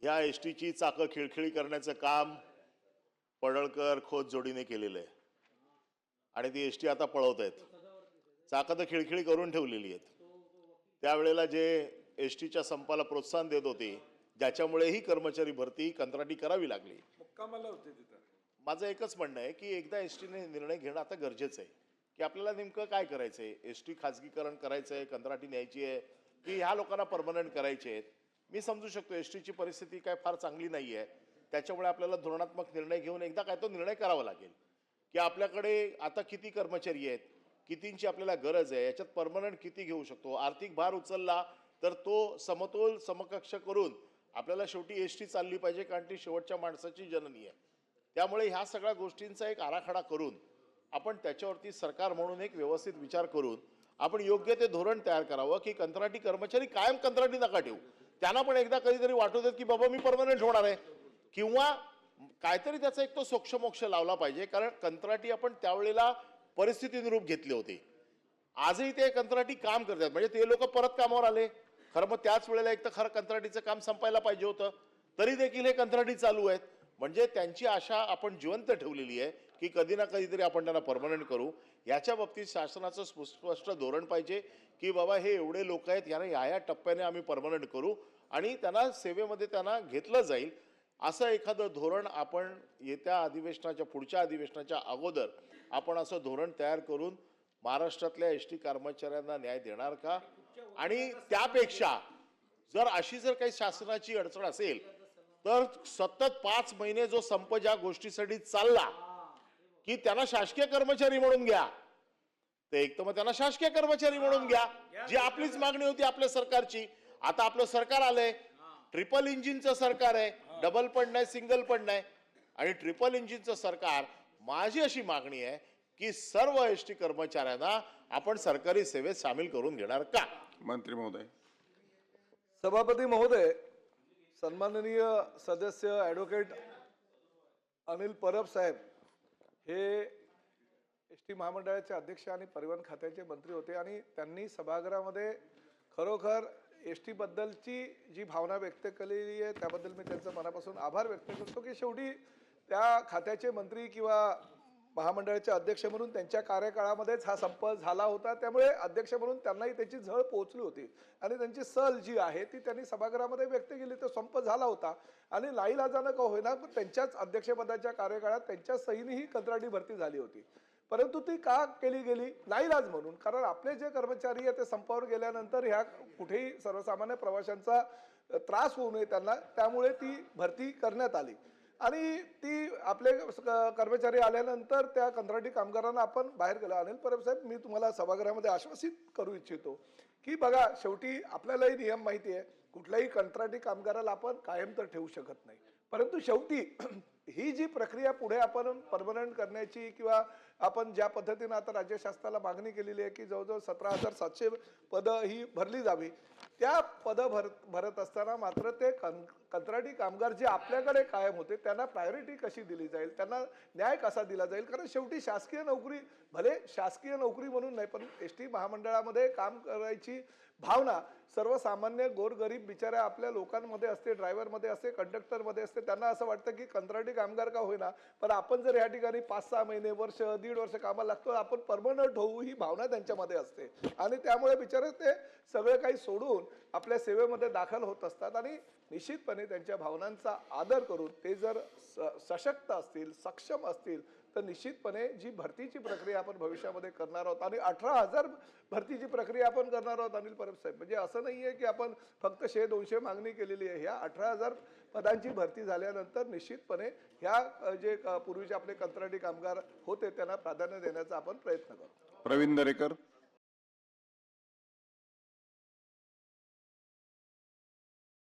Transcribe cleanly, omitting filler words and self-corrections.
ह्या एसटीची चाकं खिळखिळी करण्याचं काम पडळकर खोत जोडीने केलेलं आहे आणि ती एसटी आता पळवत आहेत. चाकं तर खिळखिळी करून ठेवलेली आहेत. त्यावेळेला जे एसटीच्या संपाला प्रोत्साहन देत होते, ज्याच्यामुळे ही कर्मचारी भरती कंत्राटी करावी लागली. मुक्कामाला होते तिथं. माझं एकच म्हणणं आहे की एकदा एसटीने निर्णय घेणं आता गरजेचं आहे की आपल्याला नेमकं काय करायचं आहे. एसटी खाजगीकरण करायचं आहे, कंत्राटी न्यायची आहे की ह्या लोकांना परमनंट करायचे आहेत. मी समजू शकतो एसटीची परिस्थिती काय फार चांगली नाही आहे, त्याच्यामुळे आपल्याला धोरणात्मक निर्णय घेऊन एकदा काय तो निर्णय करावा लागेल की आपल्याकडे आता किती कर्मचारी आहेत, कितींची आपल्याला गरज आहे, याच्यात परमनंट किती घेऊ शकतो. आर्थिक भार उचलला तर तो समतोल समकक्ष करून आपल्याला शेवटी एसटी चालली पाहिजे, कारण ती शेवटच्या माणसाची जननी आहे. त्यामुळे ह्या सगळ्या गोष्टींचा एक आराखडा करून आपण त्याच्यावरती सरकार म्हणून एक व्यवस्थित विचार करून आपण योग्य ते धोरण तयार करावं की कंत्राटी कर्मचारी कायम कंत्राटी नका ठेवू. त्यांना पण एकदा कधीतरी वाटू देत की बाबा मी परमनंट होणार आहे, किंवा काहीतरी त्याचा एक तो सोक्षमोक्ष लावला पाहिजे. कारण कंत्राटी आपण त्यावेळेला परिस्थितीनुरूप घेतले होते. आजही ते कंत्राटी काम करतात, म्हणजे ते लोक परत कामावर आले. खरं मग त्याच वेळेला एक तर खरं कंत्राटीचं काम संपायला पाहिजे होतं, तरी देखील हे कंत्राटी चालू आहेत. म्हणजे त्यांची आशा आपण जिवंत ठेवलेली आहे की कधी ना कधीतरी आपण त्यांना परमनंट करू. याच्या बाबतीत शासनाचं स्पष्ट धोरण पाहिजे की बाबा हे एवढे लोक आहेत, यांना या टप्प्याने आम्ही परमनंट करू आणि त्यांना सेवेमध्ये त्यांना घेतलं जाईल. असं एखादं धोरण आपण येत्या अधिवेशनाच्या पुढच्या अधिवेशनाच्या अगोदर आपण असं धोरण तयार करून महाराष्ट्रातल्या एसटी कर्मचाऱ्यांना न्याय देणार का. आणि त्यापेक्षा जर काही शासनाची अडचण असेल तर सतत 5 महिने जो संप ज्या गोष्टीसाठी चालला की त्यांना शासकीय कर्मचारी म्हणून घ्या, ते एक तर मग त्यांना शासकीय कर्मचारी म्हणून घ्या, जी आपलीच मागणी होती आपल्या सरकारची. आता आपलं सरकार आलंय, ट्रिपल इंजिनचं सरकार आहे, डबल पण नाही सिंगल पण नाही. आणि ट्रिपल इंजिनचं सरकार, माझी अशी मागणी आहे की सर्व एसटी कर्मचाऱ्यांना आपण सरकारी सेवेत सामील करून घेणार का. मंत्री महोदय. सभापती महोदय, सन्माननीय सदस्य ॲडव्होकेट अनिल परब साहेब हे एसटी महामंडळाचे अध्यक्ष आणि परिवहन खात्याचे मंत्री होते आणि त्यांनी सभागृहामध्ये खरोखर एसटी बद्दलची जी भावना व्यक्त केलेली आहे त्याबद्दल मी त्यांचा मनापासून आभार व्यक्त करतो की शेवटी त्या खात्याचे मंत्री किंवा महामंडळाचे अध्यक्ष म्हणून त्यांच्या कार्यकाळामध्येच हा संप झाला होता. त्यामुळे अध्यक्ष म्हणून त्यांनाही त्याची झळ पोहोचली होती आणि त्यांची सल जी आहे ती त्यांनी सभागृहामध्ये व्यक्त केली. तो संप झाला होता आणि नाईलाजानं का होईना पण त्यांच्याच अध्यक्षपदाच्या कार्यकाळात त्यांच्या सहीने ही कंत्राटी भरती झाली होती. परंतु ती का केली गेली, नाईलाज म्हणून. कारण आपले जे कर्मचारी आहे ते संपावर गेल्यानंतर ह्या कुठेही सर्वसामान्य प्रवाशांचा त्रास होऊ नये त्यांना, त्यामुळे ती भरती करण्यात आली. आणि ती आपले कर्मचारी आल्यानंतर त्या कंत्राटी कामगारांना आपण बाहेर केलं. अनिल परब साहेब, मी तुम्हाला सभागृहामध्ये आश्वासित करू इच्छितो की बघा, शेवटी आपल्यालाही नियम माहिती आहे, कुठल्याही कंत्राटी कामगाराला आपण कायम तर ठेवू शकत नाही. परंतु शेवटी ही जी प्रक्रिया पुढे आपण परमनंट करण्याची किंवा आपण ज्या पद्धतीने आता राज्य शासनाला मागणी केलेली आहे की जवळजवळ 17,700 पदं ही भरली जावी, त्या पदं भरत असताना मात्र ते कंत्राटी कामगार जे आपल्याकडे कायम होते त्यांना प्रायोरिटी कशी दिली जाईल, त्यांना न्याय कसा दिला जाईल. कारण शेवटी शासकीय नोकरी, भले शासकीय नोकरी म्हणून नाही, पण एसटी महामंडळामध्ये काम करायची भावना सर्वसामान्य गोरगरीब बिचाऱ्या आपल्या लोकांमध्ये असते, ड्रायव्हरमध्ये असते, कंडक्टरमध्ये असते. त्यांना असं वाटतं की कंत्राटी कामगार का होईना, पण आपण जर या ठिकाणी 5-6 महिने, वर्ष, 1.5 वर्ष कामाला लागतो, आपण परमनंट होऊ ही भावना त्यांच्यामध्ये असते. आणि त्यामुळे बिचारे ते सगळं काही सोडून आपल्या सेवेमध्ये दाखल होत असतात. आणि निश्चितपणे त्यांच्या भावनांचा आदर करून ते जर सशक्त असतील, सक्षम असतील, तर निश्चितपणे जी भरतीची प्रक्रिया आपण भविष्यामध्ये करणार आहोत आणि 18,000 भरतीची प्रक्रिया आपण करणार आहोत अनिल परब साहेब. म्हणजे असं नाही आहे की आपण फक्त 100-200 मागणी केलेली आहे. ह्या 18,000 पदांची भरती झाल्यानंतर निश्चितपणे ह्या जे पूर्वीचे आपले कंत्राटी कामगार होते त्यांना प्राधान्य देण्याचा आपण प्रयत्न करू. प्रवीण दरेकर.